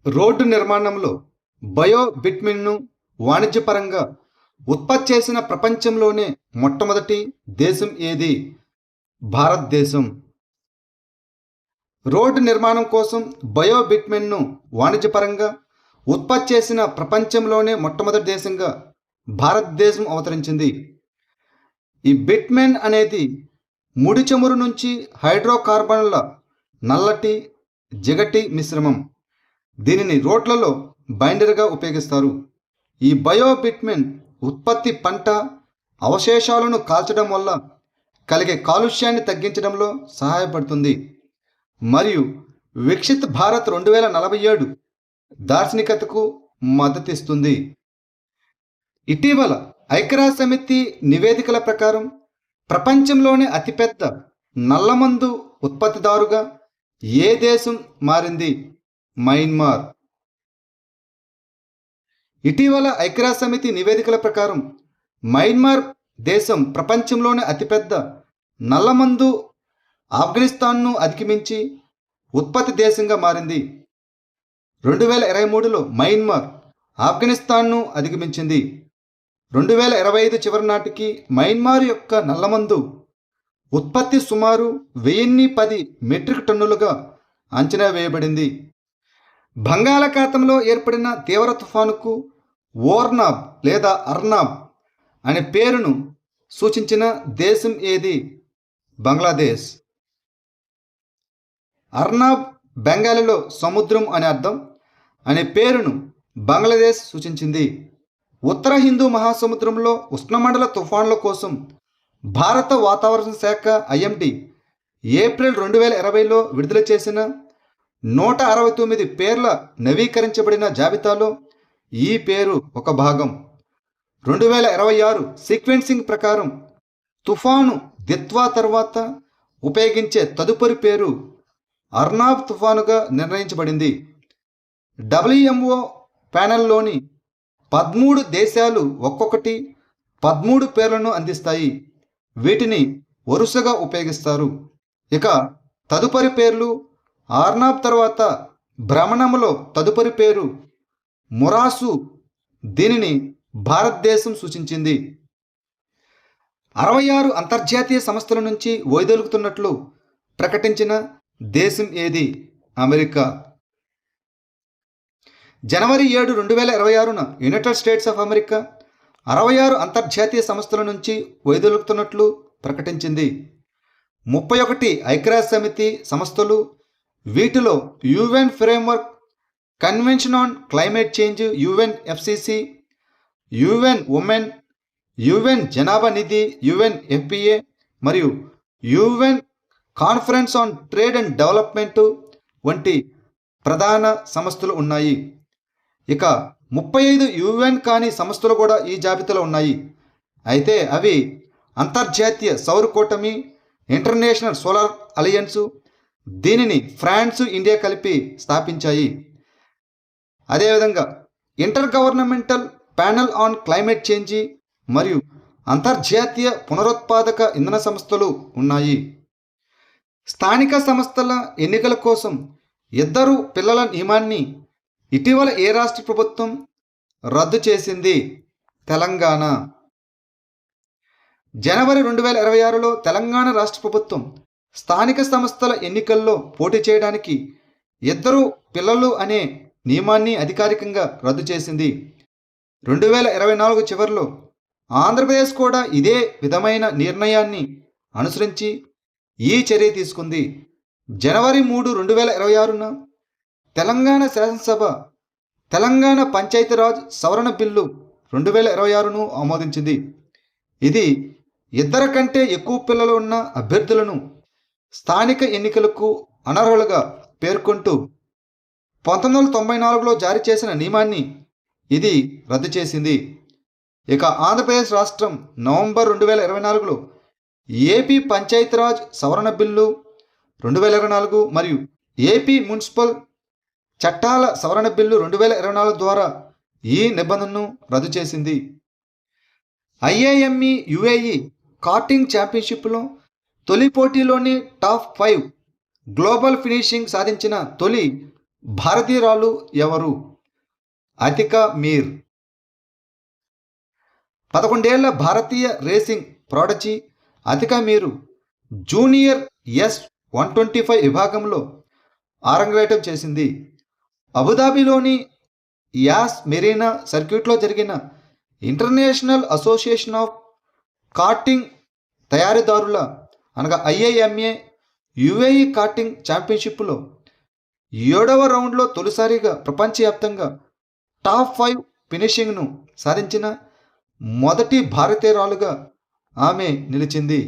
Road నిర్మాణంలో bio బిట్మిన్ను వాణిజ్యపరంగా ఉత్పత్తి చేసిన ప్రపంచంలోనే మొట్టమొదటి దేశం ఏది? భారతదేశం. రోడ్డు నిర్మాణం కోసం బయో బిట్మిన్ను వాణిజ్యపరంగా ఉత్పత్తి చేసిన ప్రపంచంలోనే మొట్టమొదటి దేశంగా భారతదేశం అవతరించింది. ఈ బిట్మెన్ అనేది ముడి చమురు నుంచి హైడ్రోకార్బన్ల నల్లటి జిగటి మిశ్రమం. దీనిని రోడ్లలో బైండర్గా ఉపయోగిస్తారు. ఈ బయో బిట్మెన్ ఉత్పత్తి పంట అవశేషాలను కాల్చడం వల్ల కలిగే కాలుష్యాన్ని తగ్గించడంలో సహాయపడుతుంది మరియు వికసిత్ భారత్ 2047 దార్శనికతకు మద్దతిస్తుంది. ఇటీవల ఐక్యరాజ్యసమితి నివేదికల ప్రకారం ప్రపంచంలోనే అతిపెద్ద నల్లమందు ఉత్పత్తిదారుగా ఏ దేశం మారింది? మయన్మార్. ఇటీవల ఐక్యరాజ్యసమితి నివేదికల ప్రకారం మయన్మార్ దేశం ప్రపంచంలోనే అతిపెద్ద నల్లమందు ఆఫ్ఘనిస్తాన్ను అధిగమించి ఉత్పత్తి దేశంగా మారింది. 2023లో మయన్మార్ ఆఫ్ఘనిస్తాన్ను అధిగమించింది. 2025 చివరి నాటికి మయన్మార్ యొక్క నల్లమందు ఉత్పత్తి సుమారు 1010 మెట్రిక్ టన్నులుగా అంచనా వేయబడింది. బంగాళాఖాతంలో ఏర్పడిన తీవ్ర తుఫానుకు ఓర్నాబ్ లేదా అర్నాబ్ అనే పేరును సూచించిన దేశం ఏది? బంగ్లాదేశ్. అర్నాబ్ బెంగాలీలో సముద్రం అని అర్థం అనే పేరును బంగ్లాదేశ్ సూచించింది. ఉత్తర హిందూ మహాసముద్రంలో ఉష్ణమండల తుఫాన్ల కోసం భారత వాతావరణ శాఖ ఐఎండీ ఏప్రిల్ 2020లో విడుదల చేసిన 169 పేర్ల నవీకరించబడిన జాబితాలో ఈ పేరు ఒక భాగం. 2026 సీక్వెన్సింగ్ ప్రకారం తుఫాను దిత్వా తర్వాత ఉపయోగించే తదుపరి పేరు అర్నాబ్ తుఫానుగా నిర్ణయించబడింది. WMO ప్యానెల్లోని 13 దేశాలు ఒక్కొక్కటి 13 పేర్లను అందిస్తాయి. వీటిని వరుసగా ఉపయోగిస్తారు. ఇక తదుపరి పేర్లు ఆర్నాబ్ తర్వాత భ్రమణంలో తదుపరి పేరు మొరాసు. దీనిని భారతదేశం సూచించింది. 66 అంతర్జాతీయ సంస్థల నుంచి వైదొలుగుతున్నట్లు ప్రకటించిన దేశం ఏది? అమెరికా. జనవరి 7, 2026న యునైటెడ్ స్టేట్స్ ఆఫ్ అమెరికా 66 అంతర్జాతీయ సంస్థల నుంచి వైదొలుగుతున్నట్లు ప్రకటించింది. 31 ఐక్యరాజ్యసమితి సంస్థలు, వీటిలో UN framework convention on climate change UNFCCC, UN women, UN జనాభా నిధి UNFPA మరియు UN conference on trade and development వంటి ప్రధాన సంస్థలు ఉన్నాయి. ఇక 35 UN కాని సంస్థలు కూడా ఈ జాబితాలో ఉన్నాయి. అయితే అవి అంతర్జాతీయ సౌర కూటమి, ఇంటర్నేషనల్ సోలార్ అలయన్స్. దీనిని ఫ్రాన్స్, ఇండియా కలిపి స్థాపించాయి. అదేవిధంగా inter governmental panel on climate change మరియు అంతర్జాతీయ పునరుత్పాదక ఇంధన సంస్థలు ఉన్నాయి. స్థానిక సంస్థల ఎన్నికల కోసం 2 పిల్లల నియమాన్ని ఇటీవల ఏ రాష్ట్ర ప్రభుత్వం రద్దు చేసింది? తెలంగాణ. జనవరి 2026లో తెలంగాణ రాష్ట్ర ప్రభుత్వం స్థానిక సంస్థల ఎన్నికల్లో పోటీ చేయడానికి 2 పిల్లలు అనే నియమాన్ని అధికారికంగా రద్దు చేసింది. 2024 చివరిలో ఆంధ్రప్రదేశ్ కూడా ఇదే విధమైన నిర్ణయాన్ని అనుసరించి ఈ చర్య తీసుకుంది. జనవరి 3, 2026న తెలంగాణ శాసనసభ తెలంగాణ పంచాయతీరాజ్ సవరణ బిల్లు 2026ను ఆమోదించింది. ఇది 2 కంటే ఎక్కువ పిల్లలు ఉన్న అభ్యర్థులను స్థానిక ఎన్నికలకు అనర్హులుగా పేర్కొంటూ 1994లో జారీ చేసిన నియమాన్ని ఇది రద్దు చేసింది. ఇక ఆంధ్రప్రదేశ్ రాష్ట్రం నవంబర్ 2024లో ఏపీ పంచాయతీరాజ్ సవరణ బిల్లు 2024 మరియు ఏపీ మున్సిపల్ చట్టాల సవరణ బిల్లు 2024 ద్వారా ఈ నిబంధనను రద్దు చేసింది. IIME UAE కార్టింగ్ ఛాంపియన్షిప్లో తొలి పోటీలోని టాప్ 5 గ్లోబల్ ఫినిషింగ్ సాధించిన తొలి భారతీయురాలు ఎవరు? అతిక మీర్. 11 ఏళ్ల భారతీయ రేసింగ్ ప్రోడజీ అతిక మీరు జూనియర్ S125 విభాగంలో ఆరంగేటం చేసింది. అబుదాబిలోని యాస్ మెరీనా సర్క్యూట్లో జరిగిన ఇంటర్నేషనల్ అసోసియేషన్ ఆఫ్ కార్టింగ్ తయారీదారుల IIMA UAE కార్టింగ్ ఛాంపియన్షిప్లో 7వ రౌండ్లో తొలిసారిగా ప్రపంచవ్యాప్తంగా టాప్ 5 ఫినిషింగ్ను సాధించిన మొదటి భారతీయురాలుగా ఆమె నిలిచింది.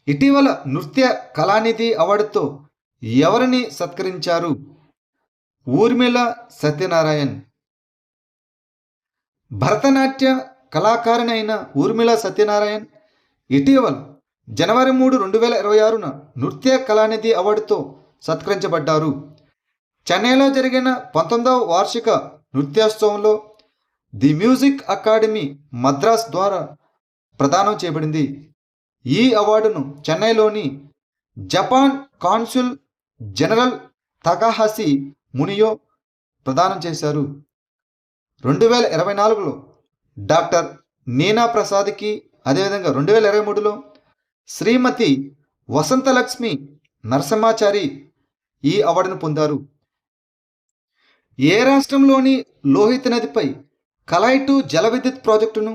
ఇటీవల నృత్య కళానిధి అవార్డుతో ఎవరిని సత్కరించారు? ఊర్మిళ సత్యనారాయణ్. భరతనాట్య కళాకారిణి అయిన ఊర్మిళ సత్యనారాయణ్ ఇటీవల జనవరి 3, 2026న నృత్య కళానిధి అవార్డుతో సత్కరించబడ్డారు. చెన్నైలో జరిగిన 19వ వార్షిక నృత్యోత్సవంలో ది మ్యూజిక్ అకాడమీ మద్రాస్ ద్వారా ప్రదానం చేయబడింది. ఈ అవార్డును చెన్నైలోని జపాన్ కాన్సుల్ జనరల్ తకాహసి మునియో ప్రదానం చేశారు. 2024లో డాక్టర్ నీనా ప్రసాద్కి, అదేవిధంగా 2023లో శ్రీమతి వసంతలక్ష్మి నరసింహాచారి ఈ అవార్డును పొందారు. ఏ రాష్ట్రంలోని లోహిత్ నదిపై కలాయ్ 2 జల విద్యుత్ ప్రాజెక్టును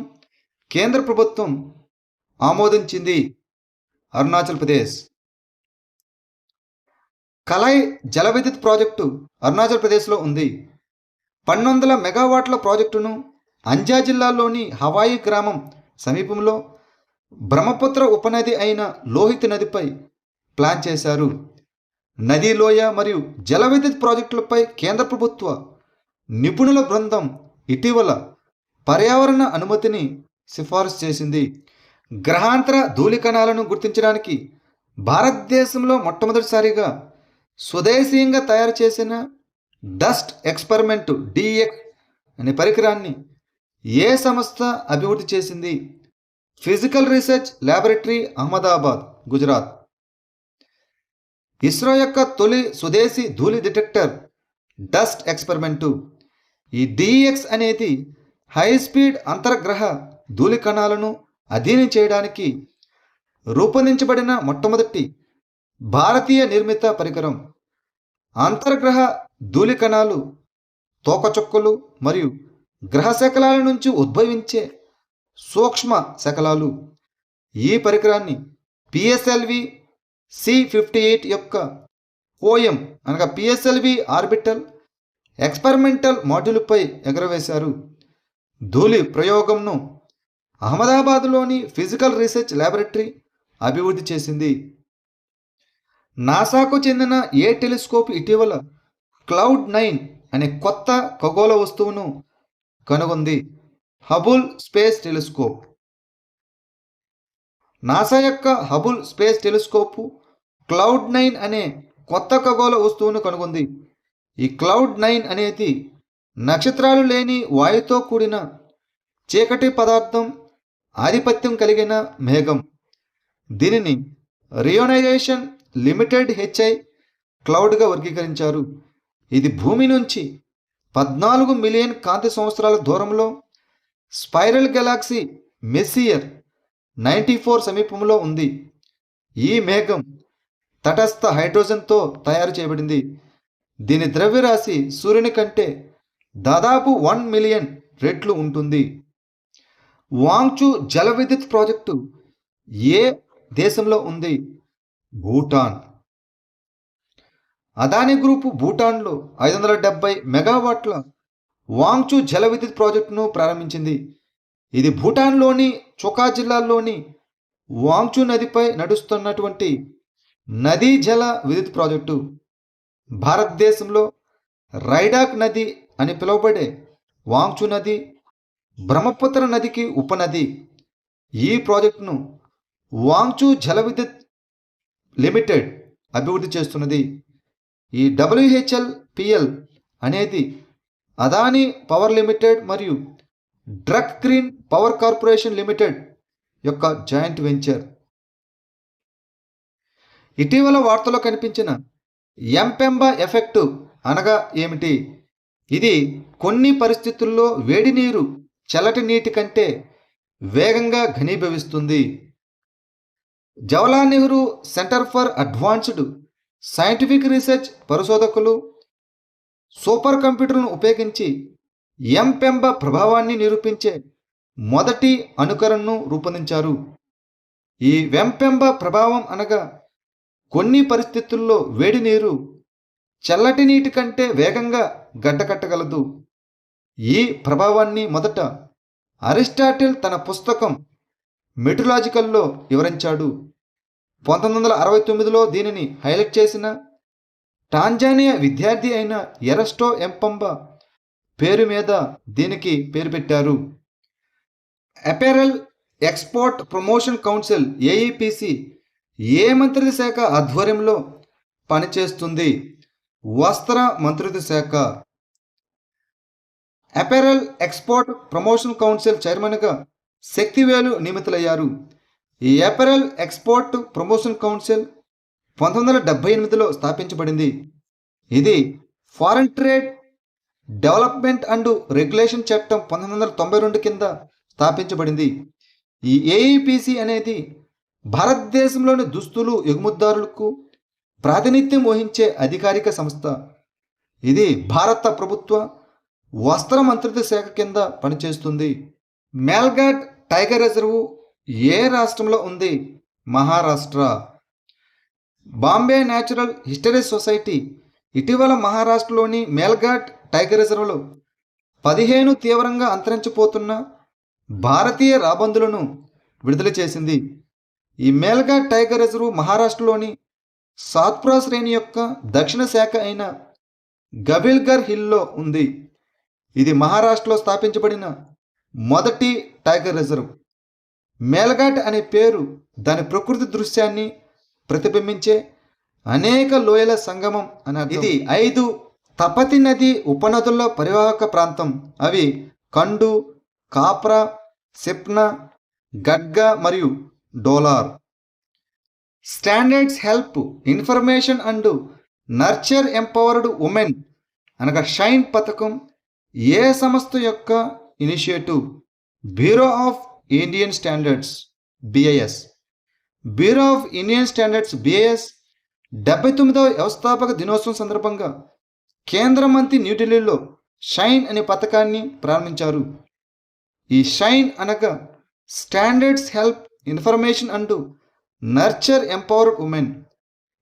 కేంద్ర ప్రభుత్వం ఆమోదించింది? అరుణాచల్ ప్రదేశ్. కలాయ్ జల విద్యుత్ ప్రాజెక్టు అరుణాచల్ ప్రదేశ్లో ఉంది. 1200 మెగావాట్ల ప్రాజెక్టును అంజా జిల్లాలోని హవాయి గ్రామం సమీపంలో బ్రహ్మపుత్ర ఉపనది అయిన లోహిత్ నదిపై ప్లాన్ చేశారు. నదీ లోయ మరియు జల విద్యుత్ ప్రాజెక్టులపై కేంద్ర ప్రభుత్వ నిపుణుల బృందం ఇటీవల పర్యావరణ అనుమతిని సిఫారసు చేసింది. గ్రహాంతర ధూళికణాలను గుర్తించడానికి భారతదేశంలో మొట్టమొదటిసారిగా స్వదేశీయంగా తయారు చేసిన డస్ట్ ఎక్స్పెరిమెంట్ DX అనే పరికరాన్ని ఏ సంస్థ అభివృద్ధి చేసింది? Physical research laboratory, Ahmedabad, Gujarat. ISRO యొక్క తొలి స్వదేశీ ధూళి డిటెక్టర్ డస్ట్ ఎక్స్పెరిమెంటు. ఈ DX అనేది హై స్పీడ్ అంతర్గ్రహ ధూళి కణాలను అధ్యయనం చేయడానికి రూపొందించబడిన మొట్టమొదటి భారతీయ నిర్మిత పరికరం. అంతర్గ్రహ ధూళి కణాలు తోకచుక్కలు మరియు గ్రహ శకలాల నుంచి ఉద్భవించే సూక్ష్మ శకలాలు. ఈ పరికరాన్ని PSLV C58 యొక్క OM PSLV ఆర్బిటల్ ఎక్స్పెరిమెంటల్ మాడ్యూల్పై ఎగరవేశారు. ధూళి ప్రయోగంను అహ్మదాబాద్లోని ఫిజికల్ రీసెర్చ్ ల్యాబొరేటరీ అభివృద్ధి చేసింది. నాసాకు చెందిన ఏ టెలిస్కోప్ ఇటీవల Cloud9 అనే కొత్త ఖగోళ వస్తువును కనుగొంది? Hubble space telescope. నాసా యొక్క హబుల్ స్పేస్ టెలిస్కోపు Cloud9 అనే కొత్త ఖగోళ వస్తువును కనుగొంది. ఈ Cloud9 అనేది నక్షత్రాలు లేని వాయుతో కూడిన చీకటి పదార్థం ఆధిపత్యం కలిగిన మేఘం. దీనిని రియోనైజేషన్ లిమిటెడ్ HI క్లౌడ్గా వర్గీకరించారు. ఇది భూమి నుంచి 14 మిలియన్ కాంతి సంవత్సరాల దూరంలో స్పైరల్ గెలాక్సీ మెస్సియర్ 94 సమీపంలో ఉంది. ఈ మేఘం తటస్థ హైడ్రోజన్తో తయారు చేయబడింది. దీని ద్రవ్యరాశి సూర్యుని కంటే దాదాపు 1 మిలియన్ రెట్లు ఉంటుంది. వాంగ్చూ జల విద్యుత్ ప్రాజెక్టు ఏ దేశంలో ఉంది? భూటాన్. అదానీ గ్రూపు భూటాన్లో 570 మెగావాట్ల వాంగ్చూ జల విద్యుత్ ప్రాజెక్టును ప్రారంభించింది. ఇది భూటాన్లోని చోకా జిల్లాలోని వాంగ్చూ నదిపై నడుస్తున్నటువంటి నదీ జల విద్యుత్ ప్రాజెక్టు. భారతదేశంలో రైడాక్ నది అని పిలువబడే వాంగ్చూ నది బ్రహ్మపుత్ర నదికి ఉపనది. ఈ ప్రాజెక్టును వాంగ్చూ జల విద్యుత్ లిమిటెడ్ అభివృద్ధి చేస్తున్నది. ఈ WHLPL అనేది అదానీ పవర్ లిమిటెడ్ మరియు Druk green power corporation limited యొక్క జాయింట్ వెంచర్. ఇటీవల వార్తలో కనిపించిన ఎంపెంబా ఎఫెక్టు అనగా ఏమిటి? ఇది కొన్ని పరిస్థితుల్లో వేడి నీరు చల్లటి నీటి కంటే వేగంగా ఘనీభవిస్తుంది. Jawaharlal Nehru Centre for Advanced Scientific Research పరిశోధకులు సూపర్ కంప్యూటర్ను ఉపయోగించి ఎంపెంబ ప్రభావాన్ని నిరూపించే మొదటి అనుకరణను రూపొందించారు. ఈ వెంపెంబ ప్రభావం అనగా కొన్ని పరిస్థితుల్లో వేడి నీరు చల్లటి నీటి కంటే వేగంగా గడ్డకట్టగలదు. ఈ ప్రభావాన్ని మొదట అరిస్టాటిల్ తన పుస్తకం మెటలాజికల్లో వివరించాడు. 1969లో దీనిని హైలైట్ చేసిన టాంజానియా విద్యార్థి అయిన ఎరస్టో ఎంపెంబ పేరు మీద దీనికి పేరు పెట్టారు. అపెరల్ ఎక్స్పోర్ట్ ప్రమోషన్ కౌన్సిల్ ఏఈపిసి ఏ మంత్రిత్వ శాఖ ఆధ్వర్యంలో పనిచేస్తుంది? వస్త్ర మంత్రిత్వ శాఖ. అపెరల్ ఎక్స్పోర్ట్ ప్రమోషన్ కౌన్సిల్ చైర్మన్గా శక్తివేలు నియమితులయ్యారు. ఈ అపెరల్ ఎక్స్పోర్ట్ ప్రమోషన్ కౌన్సిల్ 1978లో స్థాపించబడింది. ఇది foreign trade development and regulation చట్టం 1992 కింద స్థాపించబడింది. ఈ ఏఈపిసి అనేది భారతదేశంలోని దుస్తులు ఎగుమతిదారులకు ప్రాతినిధ్యం వహించే అధికారిక సంస్థ. ఇది భారత ప్రభుత్వ వస్త్ర మంత్రిత్వ శాఖ కింద పనిచేస్తుంది. మేల్ఘాట్ టైగర్ రిజర్వ్ ఏ రాష్ట్రంలో ఉంది? Maharashtra. Bombay natural history society ఇటీవల మహారాష్ట్రలోని మేల్ఘాట్ టైగర్ రిజర్వ్లో 15 తీవ్రంగా అంతరించిపోతున్న భారతీయ రాబందులను విడుదల చేసింది. ఈ మేల్ఘాట్ టైగర్ రిజర్వ్ మహారాష్ట్రలోని సాత్పురా శ్రేణి యొక్క దక్షిణ శాఖ అయిన గబిల్ఘర్ హిల్లో ఉంది. ఇది మహారాష్ట్రలో స్థాపించబడిన మొదటి టైగర్ రిజర్వ్. మేల్ఘాట్ అనే పేరు దాని ప్రకృతి దృశ్యాన్ని ప్రతిబింబించే అనేక లోయల సంగమం అని అర్థం. ఇది 5 తపతి నది ఉపనదుల పరివాహక ప్రాంతం. అవి కండు, కాప్రా, సిప్నా, గడ్గా మరియు Dolar. Standards help information and nurture empowered women అనగా షైన్ పథకం ఏ సంస్థ యొక్క initiative? Bureau of Indian Standards BIS. Bureau of Indian Standards BIS 79వ వ్యవస్థాపక దినోత్సవం సందర్భంగా కేంద్ర మంత్రి న్యూఢిల్లీలో షైన్ అనే పథకాన్ని ప్రారంభించారు. ఈ షైన్ అనగా standards help information and nurture empowered women.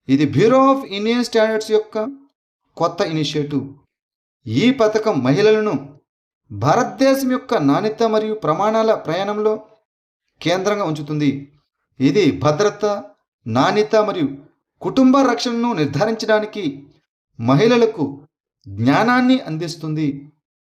ఇది బ్యూరో ఆఫ్ ఇండియన్ స్టాండర్డ్స్ యొక్క కొత్త ఇనిషియేటివ్. ఈ పథకం మహిళలను భారతదేశం యొక్క నాణ్యత మరియు ప్రమాణాల ప్రయాణంలో కేంద్రంగా ఉంచుతుంది. ఇది భద్రత, నాణ్యత మరియు కుటుంబ రక్షణను నిర్ధారించడానికి మహిళలకు జ్ఞానాన్ని అందిస్తుంది.